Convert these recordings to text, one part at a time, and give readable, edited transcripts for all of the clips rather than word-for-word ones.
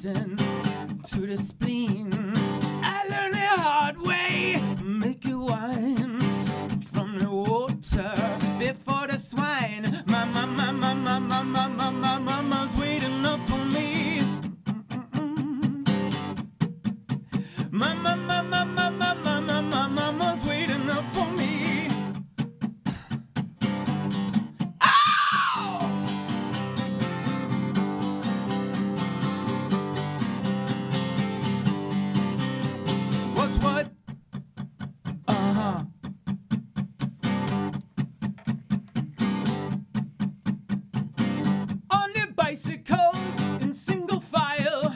intestine to the spleen. I learned the hard way, make it wine from the water before the swine. Mama's waiting up for me. Mama's waiting up for me. Ow! What's what? Uh-huh. On their bicycles in single file,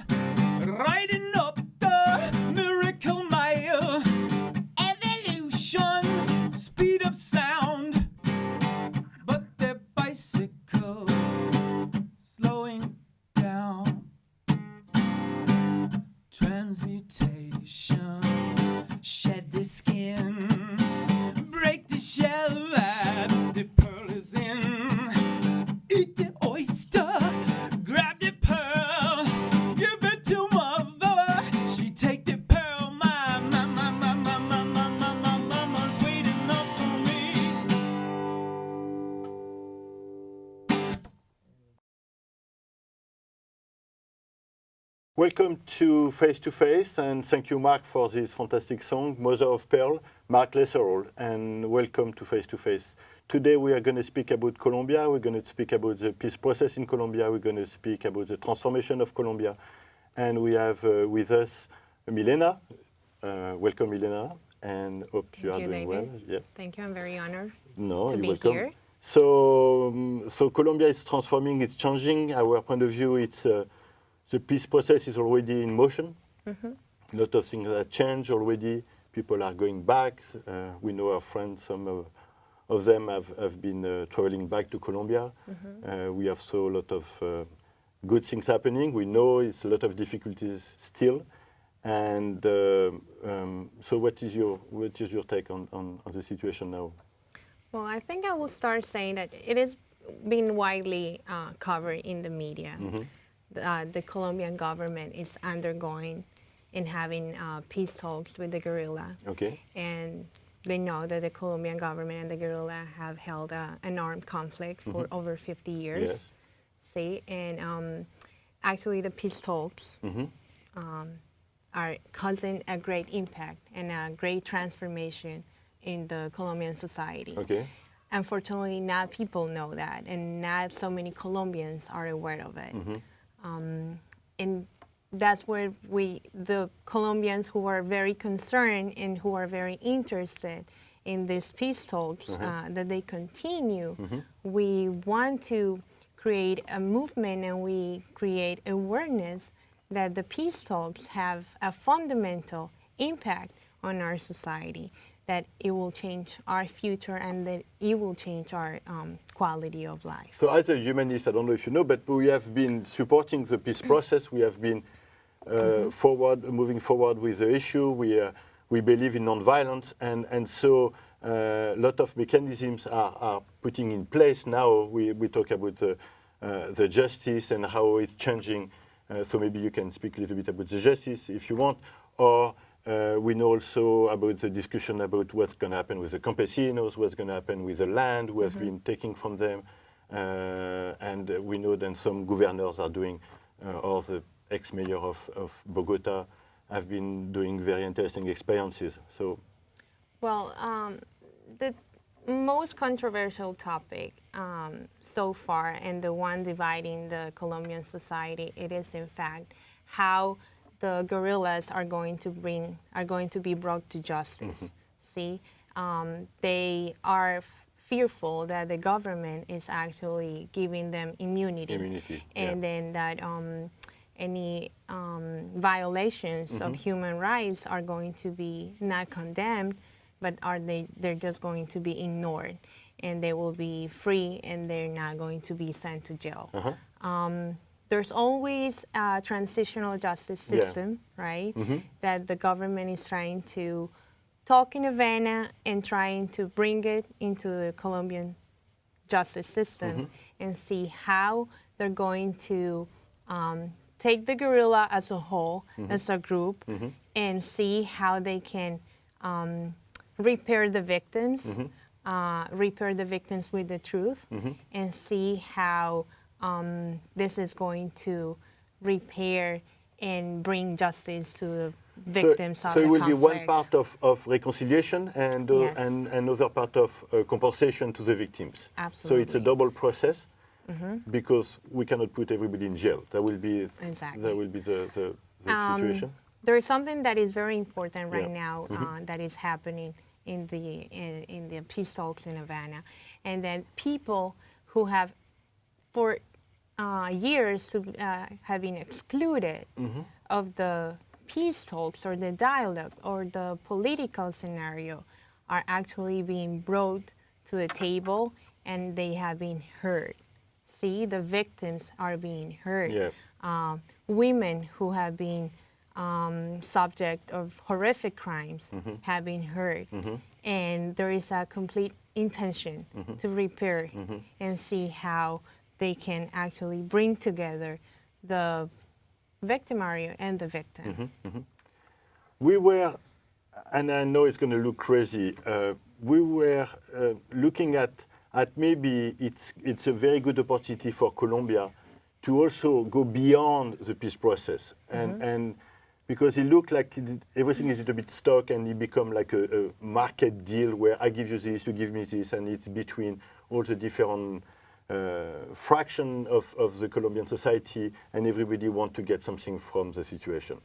riding up the miracle mile. Evolution, speed of sound, but their bicycle slowing down. Transmutation, shed the skin, break the shell that the pearl is in. Eat the oyster, grab the pearl, give it to mother. She take the pearl, mama's waiting up for me. Welcome to Face, and thank you, Mark, for this fantastic song, Mother of Pearl, Mark Lesseraux, and welcome to Face. Today we are going to speak about Colombia, we're going to speak about the peace process in Colombia, we're going to speak about the transformation of Colombia, and we have with us Milena. Welcome, Milena, and hope you are doing well. Yeah. Thank you, I'm very honored to be welcome. here. So Colombia is transforming, it's changing. Our point of view, it's the peace process is already in motion. A lot of things have changed already. People are going back. We know our friends, some of them have been traveling back to Colombia. We have saw a lot of good things happening. We know it's a lot of difficulties still. And so what is your take on the situation now? Well, I think I will start saying that it has been widely covered in the media. The Colombian government is undergoing and having peace talks with the guerrilla. Okay. And they know that the Colombian government and the guerrilla have held an armed conflict for over 50 years. Yes. See, and actually the peace talks are causing a great impact and a great transformation in the Colombian society. Okay. Unfortunately, not people know that, and not so many Colombians are aware of it. And that's where the Colombians who are very concerned and who are very interested in these peace talks, that they continue. We want to create a movement and we create awareness that the peace talks have a fundamental impact on our society, that it will change our future and that it will change our quality of life. So as a humanist, I don't know if you know, but we have been supporting the peace process. We have been moving forward with the issue. We believe in nonviolence, and so a lot of mechanisms are putting in place now. We talk about the justice and how it's changing. So maybe you can speak a little bit about the justice if you want, or we know also about the discussion about what's going to happen with the campesinos, what's going to happen with the land, who has been taking from them. And we know that some governors are doing, or the ex-mayor of Bogota have been doing very interesting experiences. So, well, the most controversial topic so far, and the one dividing the Colombian society, it is in fact how the guerrillas are going to be brought to justice. See, they are fearful that the government is actually giving them immunity. And then that any violations of human rights are going to be not condemned, but they're just going to be ignored, and they will be free, and they're not going to be sent to jail. There's always a transitional justice system, right? That the government is trying to talk in Havana and trying to bring it into the Colombian justice system and see how they're going to take the guerrilla as a whole, as a group, and see how they can repair the victims, with the truth, and see how this is going to repair and bring justice to the victims of the conflict. So it will be one part of reconciliation and Yes. and another part of compensation to the victims. Absolutely. So it's a double process because we cannot put everybody in jail. That will be Exactly. the situation. There is something that is very important right Yeah. now that is happening in the peace talks in Havana, and that people who have for years have been excluded of the peace talks or the dialogue or the political scenario are actually being brought to the table, and they have been heard. See, the victims are being heard. Yeah. Women who have been subject of horrific crimes have been heard. And there is a complete intention to repair and see how they can actually bring together the victimary and the victim. We were, and I know it's going to look crazy, we were looking at maybe it's a very good opportunity for Colombia to also go beyond the peace process. And because it looked like everything is a little bit stuck and it become like a market deal where I give you this, you give me this, and it's between all the different fraction of the Colombian society, and everybody want to get something from the situation.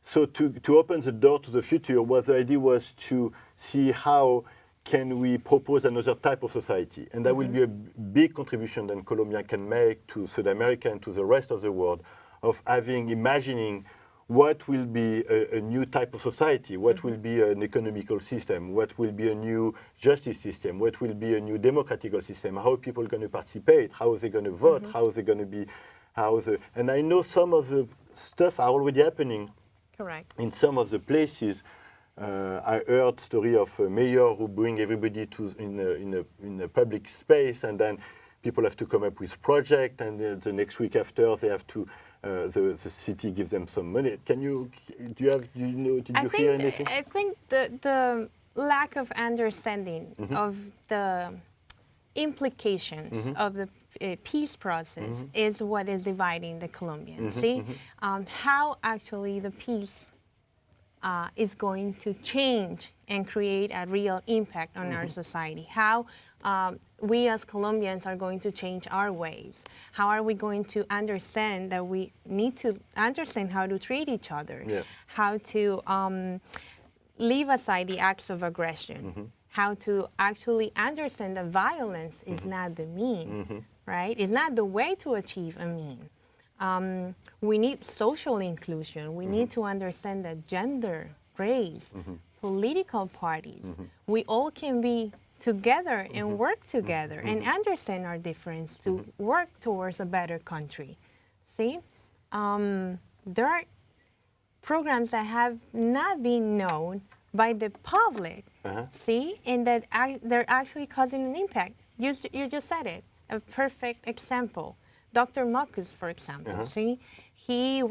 So to open the door to the future, what the idea was to see how can we propose another type of society. And that will be a big contribution that Colombia can make to South America and to the rest of the world of imagining what will be a new type of society, what will be an economical system, what will be a new justice system, what will be a new democratical system, how people are going to participate, how are they going to vote, how are they going to be, and I know some of the stuff are already happening. Correct. In some of the places. I heard story of a mayor who bring everybody in a public space, and then people have to come up with project, and the next week after they have to the city gives them some money. Did you hear anything? I think the lack of understanding of the implications of the peace process is what is dividing the Colombians. See how actually the peace is going to change and create a real impact on our society. How we as Colombians are going to change our ways. How are we going to understand that we need to understand how to treat each other, how to leave aside the acts of aggression, how to actually understand that violence is not the mean, right? It's not the way to achieve a mean. We need social inclusion. We need to understand that gender, race, political parties, we all can be together and work together and understand our difference to work towards a better country. See, there are programs that have not been known by the public, see, and that they're actually causing an impact. You just said it, a perfect example. Dr. Marcus, for example, see, he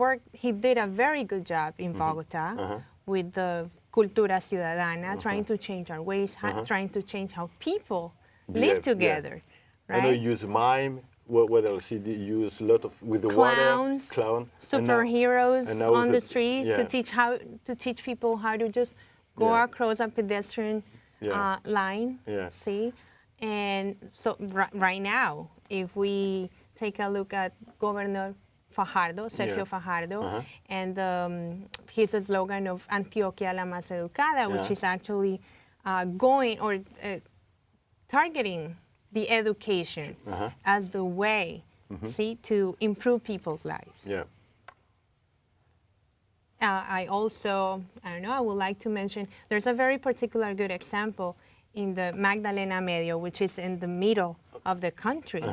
did a very good job in Bogota with the Cultura Ciudadana, trying to change our ways, trying to change how people live together, right? I know you use mime. What else? He use a lot of with the Clowns, water, superheroes on the street yeah. to teach people how to just go across a pedestrian line. Yeah. See, and so right now, if we take a look at Governor Fajardo, Sergio Fajardo, and his slogan of Antioquia la más educada, which is actually going or targeting the education as the way, see, to improve people's lives. Yeah. I would like to mention, there's a very particular good example in the Magdalena Medio, which is in the middle of the country,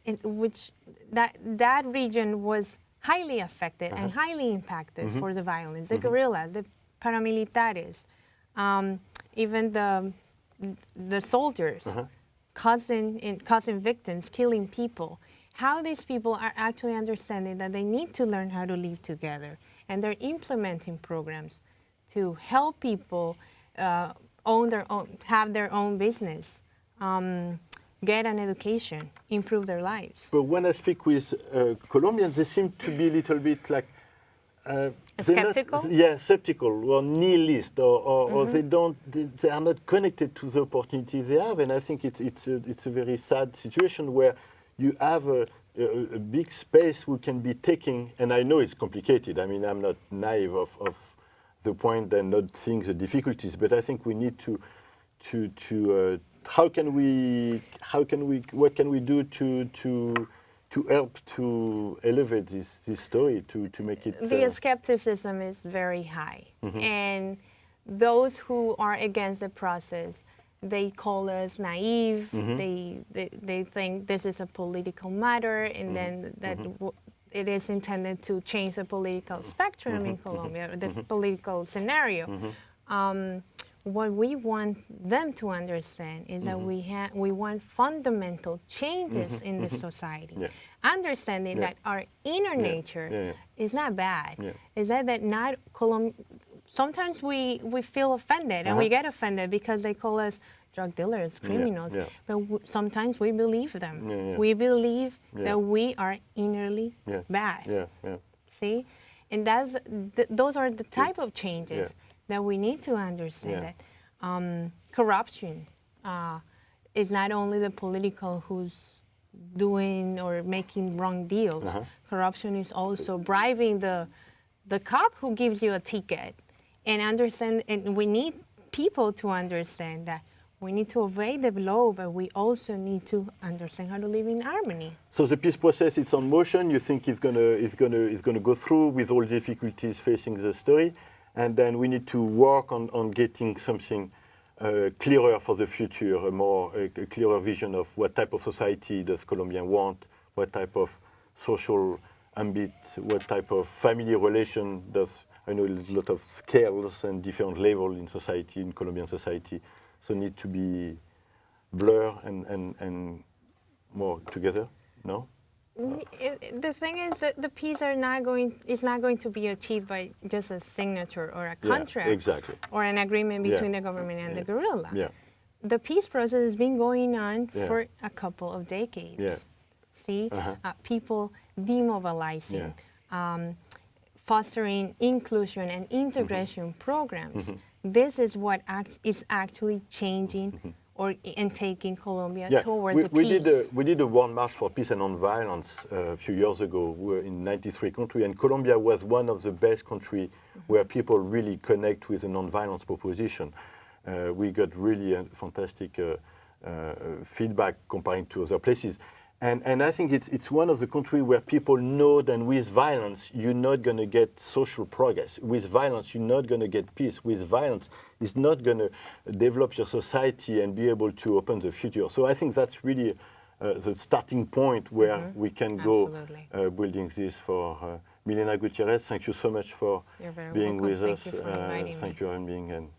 in which that region was highly affected and highly impacted for the violence. The guerrillas, the paramilitares, even the soldiers causing victims, killing people. how these people are actually understanding that they need to learn how to live together. And they're implementing programs to help people have their own business, get an education, improve their lives. But when I speak with Colombians, they seem to be a little bit like Skeptical? skeptical or nihilist, or they are not connected to the opportunity they have. And I think it's a very sad situation where you have a big space we can be taking. And I know it's complicated. I mean, I'm not naive of the point and not seeing the difficulties, but I think we need to what can we do to help to elevate this story, to make it... The skepticism is very high. And those who are against the process, they call us naive. They think this is a political matter, and then that it is intended to change the political spectrum in Colombia, the political scenario. What we want them to understand is that we want fundamental changes in the society. Understanding that our inner nature is not bad. Is that not sometimes we feel offended and we get offended because they call us drug dealers, criminals. But sometimes we believe them. We believe that we are innerly bad. See? And those are the type of changes that we need to understand that corruption is not only the political who's doing or making wrong deals. Corruption is also bribing the cop who gives you a ticket. And we need people to understand that we need to obey the law, but we also need to understand how to live in harmony. So the peace process is on motion. You think it's gonna go through with all difficulties facing the story, and then we need to work on getting something clearer for the future, a clearer vision of what type of society does Colombia want, what type of social ambit, what type of family relation does. I know there's a lot of scales and different levels in society, in Colombian society, so need to be blur and more together. No. The thing is that the peace is not going to be achieved by just a signature or a contract or an agreement between the government and the guerrilla. The peace process has been going on for a couple of decades. See, people demobilizing, fostering inclusion and integration programs. This is what is actually changing and taking Colombia towards the peace. We did a World March for Peace and Non-Violence a few years ago. We were in 93 countries, and Colombia was one of the best countries where people really connect with the non-violence proposition. We got really a fantastic feedback comparing to other places. And I think it's one of the countries where people know that with violence, you're not going to get social progress. With violence, you're not going to get peace. With violence, it's not going to develop your society and be able to open the future. So I think that's really the starting point where we can go building this for Milena Gutierrez. Thank you so much for being with us. Thank you for inviting me. Thank you for being